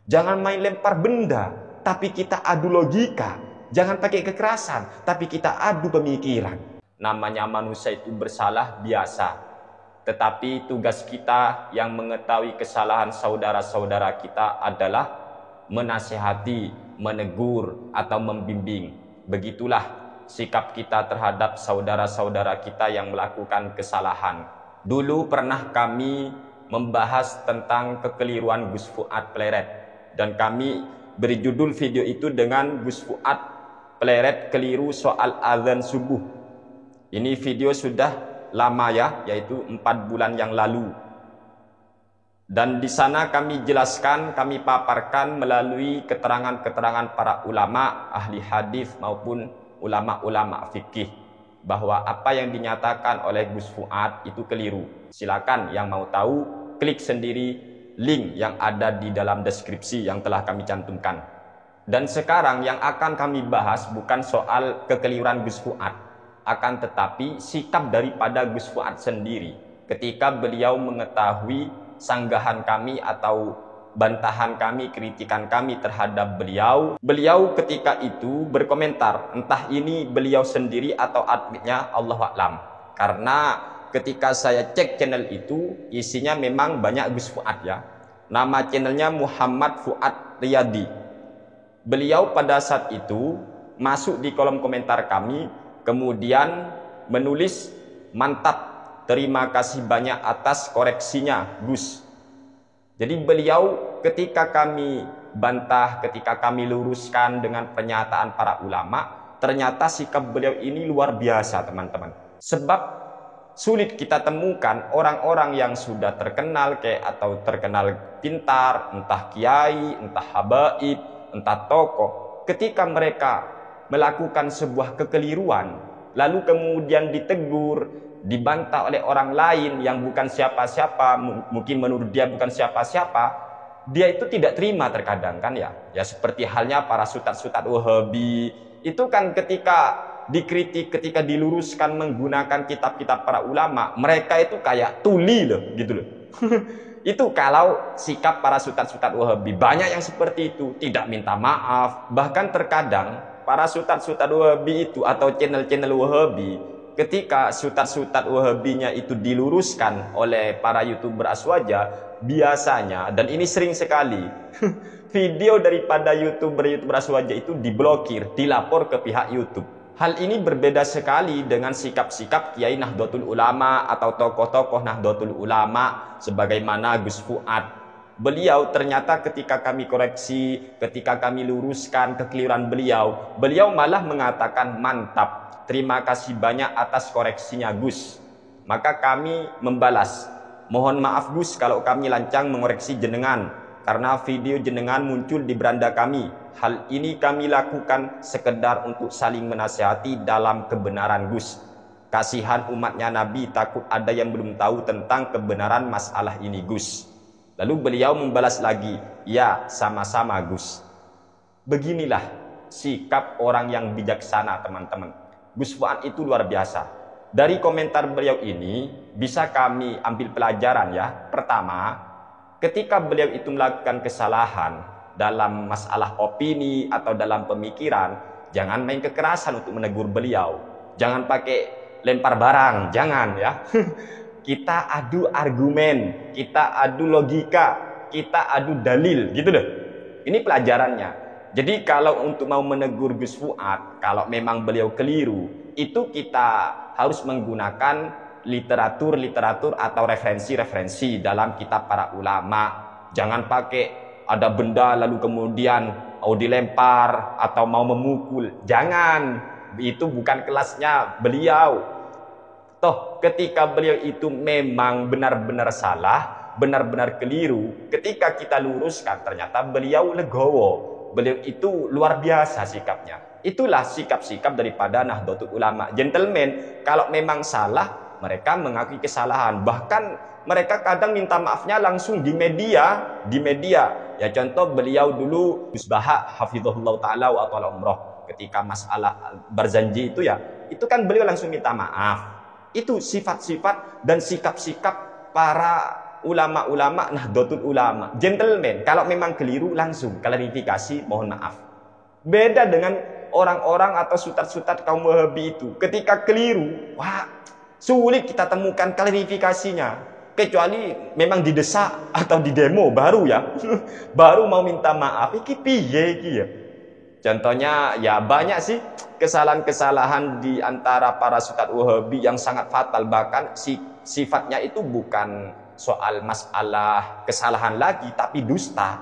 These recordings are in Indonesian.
Jangan main lempar benda, tapi kita adu logika. Jangan pakai kekerasan, tapi kita adu pemikiran. Namanya manusia itu bersalah biasa. Tetapi tugas kita yang mengetahui kesalahan saudara-saudara kita adalah menasihati, menegur, atau membimbing. Begitulah sikap kita terhadap saudara-saudara kita yang melakukan kesalahan. Dulu pernah kami membahas tentang kekeliruan Gus Fuad Pleret, dan kami beri judul video itu dengan Gus Fuad Pleret keliru soal azan subuh. Ini video sudah lama ya, yaitu 4 bulan yang lalu. Dan di sana kami jelaskan, kami paparkan melalui keterangan-keterangan para ulama, ahli hadis maupun ulama-ulama fikih, bahwa apa yang dinyatakan oleh Gus Fuad itu keliru. Silakan yang mau tahu, klik sendiri link yang ada di dalam deskripsi yang telah kami cantumkan. Dan sekarang yang akan kami bahas bukan soal kekeliruan Gus Fuad, akan tetapi sikap daripada Gus Fuad sendiri ketika beliau mengetahui sanggahan kami atau bantahan kami, kritikan kami terhadap beliau. Beliau ketika itu berkomentar, entah ini beliau sendiri atau adminnya, Allahu a'lam. Karena ketika saya cek channel itu, isinya memang banyak Gus Fuad ya. Nama channelnya Muhammad Fuad Riyadi. Beliau pada saat itu masuk di kolom komentar kami, kemudian menulis, mantap, terima kasih banyak atas koreksinya Gus. Jadi beliau ketika kami bantah, ketika kami luruskan dengan pernyataan para ulama, ternyata sikap beliau ini luar biasa teman-teman. Sebab sulit kita temukan orang-orang yang sudah terkenal atau terkenal pintar, entah kiai, entah habaib, entah tokoh, ketika mereka melakukan sebuah kekeliruan, lalu kemudian ditegur, dibantah oleh orang lain yang bukan siapa-siapa, mungkin menurut dia bukan siapa-siapa, dia itu tidak terima terkadang kan ya. Ya seperti halnya para sutat-sutat Wahabi, itu kan ketika dikritik, ketika diluruskan menggunakan kitab-kitab para ulama, mereka itu kayak tuli loh, gitu loh. Itu kalau sikap para sutat-sutat Wahabi. Banyak yang seperti itu, tidak minta maaf. Bahkan terkadang para sutat-sutat Wahabi itu atau channel-channel Wahabi, ketika sutat-sutat Wahabinya itu diluruskan oleh para YouTuber Aswaja, biasanya, dan ini sering sekali, video daripada YouTuber Aswaja itu diblokir, dilapor ke pihak YouTube. Hal ini berbeda sekali dengan sikap-sikap Kiai Nahdlatul Ulama atau tokoh-tokoh Nahdlatul Ulama sebagaimana Gus Fuad. Beliau ternyata ketika kami koreksi, ketika kami luruskan kekeliruan beliau, beliau malah mengatakan mantap, terima kasih banyak atas koreksinya Gus. Maka kami membalas, mohon maaf Gus kalau kami lancang mengoreksi jenengan, karena video jenengan muncul di beranda kami. Hal ini kami lakukan sekedar untuk saling menasihati dalam kebenaran Gus. Kasihan umatnya Nabi, takut ada yang belum tahu tentang kebenaran masalah ini Gus. Lalu beliau membalas lagi, ya sama-sama Gus. Beginilah sikap orang yang bijaksana teman-teman. Gus Fuad itu luar biasa. Dari komentar beliau ini bisa kami ambil pelajaran ya. Pertama, ketika beliau itu melakukan kesalahan dalam masalah opini atau dalam pemikiran, jangan main kekerasan untuk menegur beliau. Jangan pakai lempar barang, jangan ya. Kita adu argumen, kita adu logika, kita adu dalil, gitu deh. Ini pelajarannya. Jadi kalau untuk mau menegur Gus Fuad, kalau memang beliau keliru, itu kita harus menggunakan literatur atau referensi-referensi dalam kitab para ulama. Jangan pakai ada benda lalu kemudian mau dilempar atau mau memukul. Jangan, itu bukan kelasnya beliau. Toh ketika beliau itu memang benar-benar salah, benar-benar keliru, ketika kita luruskan ternyata beliau legowo. Beliau itu luar biasa sikapnya. Itulah sikap-sikap daripada Nahdlatul Ulama. Gentleman, kalau memang salah, mereka mengakui kesalahan. Bahkan mereka kadang minta maafnya langsung di media. Ya contoh beliau dulu Gus Baha hafizahullah taala wa ta'ala umroh, ketika masalah berjanji itu ya, itu kan beliau langsung minta maaf. Itu sifat-sifat dan sikap-sikap para ulama-ulama Nahdlatul Ulama, gentleman, kalau memang keliru langsung klarifikasi, mohon maaf. Beda dengan orang-orang atau sutat-sutat kaum Wahabi itu. Ketika keliru, wah, sulit kita temukan klarifikasinya. Kecuali memang didesak atau di demo baru ya. Baru mau minta maaf. Iki piye iki ya? Contohnya ya banyak sih kesalahan-kesalahan di antara para sutat Wahabi yang sangat fatal, bahkan sifatnya itu bukan soal masalah kesalahan lagi, tapi dusta.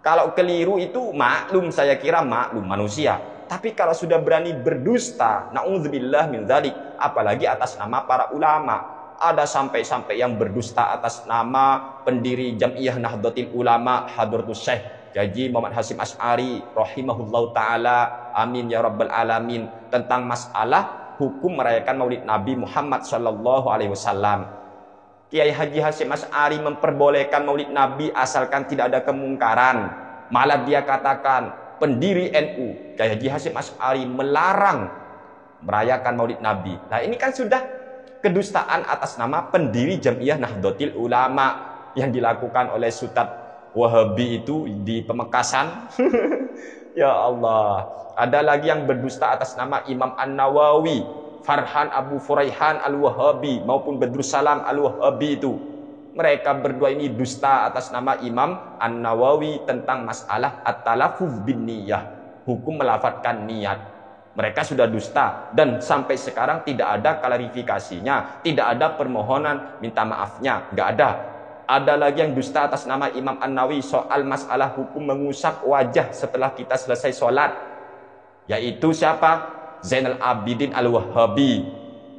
Kalau keliru itu maklum, saya kira maklum manusia. Tapi kalau sudah berani berdusta, na'udzubillah min dzalik, apalagi atas nama para ulama. Ada sampai-sampai yang berdusta atas nama pendiri Jam'iyah Nahdlatul Ulama Hadratus Syekh Haji Muhammad Hasyim Asy'ari rahimahullahu taala, amin ya rabbal alamin, tentang masalah hukum merayakan Maulid Nabi Muhammad sallallahu alaihi wasallam. Kiai Haji Hasyim Asy'ari memperbolehkan Maulid Nabi asalkan tidak ada kemungkaran. Malah dia katakan pendiri NU Kiai Haji Hasyim Asy'ari melarang merayakan Maulid Nabi. Nah, ini kan sudah kedustaan atas nama pendiri Jam'iyah Nahdlatul Ulama yang dilakukan oleh sutat Wahabi itu di Pemekasan. Ya Allah. Ada lagi yang berdusta atas nama Imam An-Nawawi, Farhan Abu Furaihan Al-Wahabi maupun Badrussalam Al-Wahabi itu. Mereka berdua ini dusta atas nama Imam An-Nawawi tentang masalah at-talaffuz bin niyah, hukum melafadzkan niat. Mereka sudah dusta dan sampai sekarang tidak ada klarifikasinya, tidak ada permohonan minta maafnya, nggak ada. Ada lagi yang dusta atas nama Imam An-Nawawi soal masalah hukum mengusap wajah setelah kita selesai sholat, yaitu siapa? Zainal Abidin Al-Wahabi.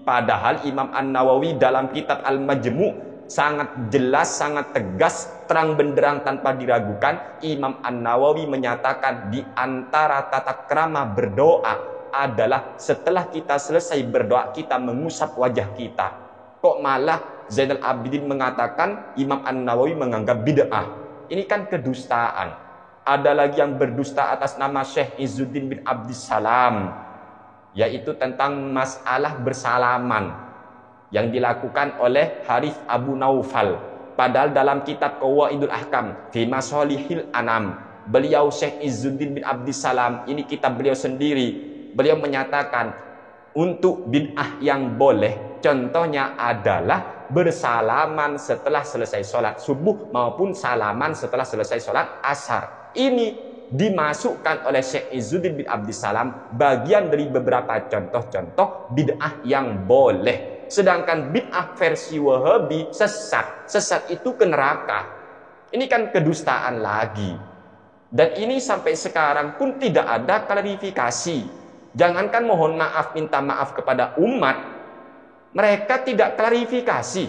Padahal Imam An-Nawawi dalam kitab Al-Majmu' sangat jelas, sangat tegas, terang benderang tanpa diragukan. Imam An-Nawawi menyatakan di antara tata krama berdoa adalah setelah kita selesai berdoa kita mengusap wajah kita. Kok malah Zainal Abidin mengatakan Imam An-Nawawi menganggap bid'ah? Ini kan kedustaan. Ada lagi yang berdusta atas nama Syekh Izzuddin bin Abdissalam, yaitu tentang masalah bersalaman yang dilakukan oleh Harith Abu Naufal. Padahal dalam kitab Qawaidul Ahkam fi Masalihil Anam, beliau Syekh Izzuddin bin Abdissalam, ini kitab beliau sendiri, beliau menyatakan untuk bid'ah yang boleh contohnya adalah bersalaman setelah selesai sholat subuh maupun salaman setelah selesai sholat asar. Ini dimasukkan oleh Syekh Izzuddin bin Abdissalam bagian dari beberapa contoh-contoh bid'ah yang boleh. Sedangkan bid'ah versi Wahabi sesat. Sesat itu ke neraka. Ini kan kedustaan lagi. Dan ini sampai sekarang pun tidak ada klarifikasi. Jangankan mohon maaf, minta maaf kepada umat, mereka tidak klarifikasi.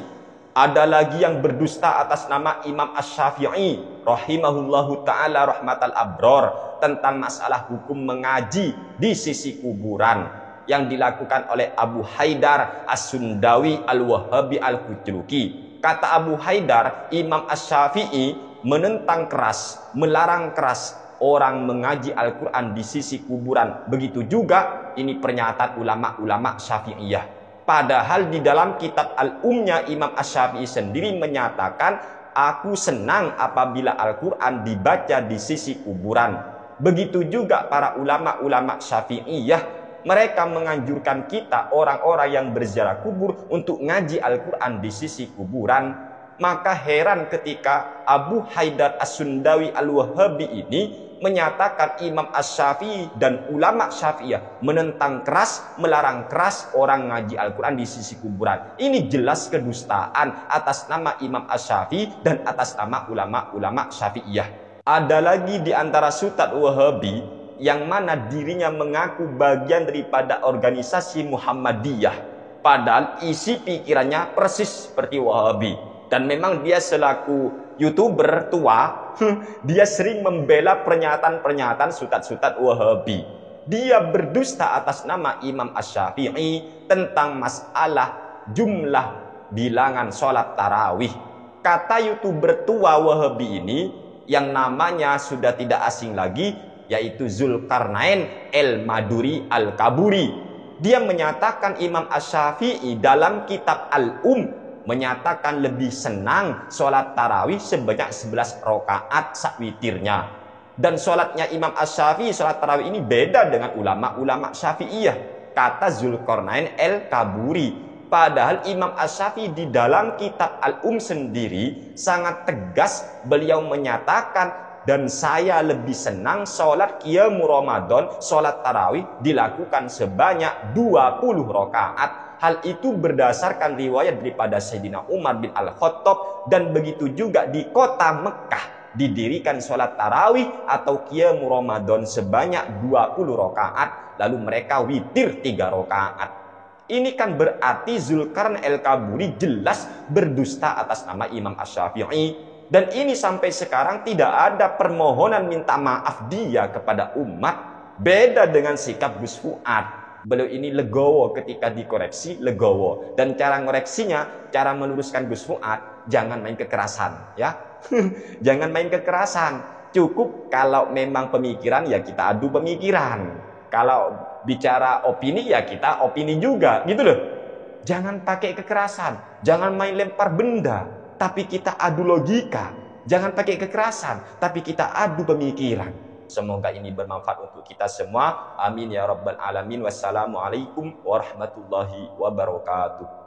Ada lagi yang berdusta atas nama Imam Asy-Syafi'i rahimahullahu ta'ala rahmatal abror tentang masalah hukum mengaji di sisi kuburan yang dilakukan oleh Abu Haidar As-Sundawi Al-Wahabi Al-Kucluki. Kata Abu Haidar, Imam Asy-Syafi'i menentang keras, melarang keras orang mengaji Al-Quran di sisi kuburan. Begitu juga ini pernyataan ulama-ulama Syafi'iyah. Padahal di dalam kitab Al-Umnya Imam Asy-Syafi'i sendiri menyatakan, aku senang apabila Al-Quran dibaca di sisi kuburan. Begitu juga para ulama-ulama Syafi'iyah, mereka menganjurkan kita orang-orang yang berziarah kubur untuk ngaji Al-Quran di sisi kuburan. Maka heran ketika Abu Haidar As-Sundawi Al-Wahabi ini menyatakan Imam Asy-Syafi'i dan ulama Syafi'iyah menentang keras, melarang keras orang ngaji Al-Quran di sisi kuburan. Ini jelas kedustaan atas nama Imam Asy-Syafi'i dan atas nama ulama-ulama Syafi'iyah. Ada lagi di antara sutat Wahabi yang mana dirinya mengaku bagian daripada organisasi Muhammadiyah, padahal isi pikirannya persis seperti Wahabi. Dan memang dia selaku YouTuber tua, dia sering membela pernyataan-pernyataan sutat-sutat Wahabi. Dia berdusta atas nama Imam Asy-Syafi'i tentang masalah jumlah bilangan sholat tarawih. Kata YouTuber tua Wahabi ini, yang namanya sudah tidak asing lagi, yaitu Zulkarnain El-Maduri Al-Kaburi. Dia menyatakan Imam Asy-Syafi'i dalam kitab Al-Um menyatakan lebih senang sholat tarawih sebanyak 11 rakaat sak witirnya. Dan sholatnya Imam Asy-Syafi'i, sholat tarawih ini beda dengan ulama-ulama Syafi'iyah, kata Zulkarnain El-Kaburi. Padahal Imam Asy-Syafi'i di dalam kitab Al-Um sendiri sangat tegas, beliau menyatakan, dan saya lebih senang sholat qiyamul Ramadan, sholat tarawih dilakukan sebanyak 20 rakaat. Hal itu berdasarkan riwayat daripada Sayyidina Umar bin Al-Khattab, dan begitu juga di kota Mekah didirikan sholat tarawih atau qiyamul Ramadan sebanyak 20 rakaat, lalu mereka witir 3 rakaat. Ini kan berarti Zulkarnain El-Kaburi jelas berdusta atas nama Imam Asy-Syafi'i. Dan ini sampai sekarang tidak ada permohonan minta maaf dia kepada umat. Beda dengan sikap Gus Fuad. Beliau ini legowo ketika dikoreksi, legowo. Dan cara ngoreksinya, cara meluruskan Gus Fuad, jangan main kekerasan, ya. Jangan main kekerasan. Cukup kalau memang pemikiran, ya kita adu pemikiran. Kalau bicara opini, ya kita opini juga, gitu loh. Jangan pakai kekerasan, jangan main lempar benda, tapi kita adu logika. Jangan pakai kekerasan, tapi kita adu pemikiran. Semoga ini bermanfaat untuk kita semua. Amin ya rabbal alamin. Wassalamualaikum warahmatullahi wabarakatuh.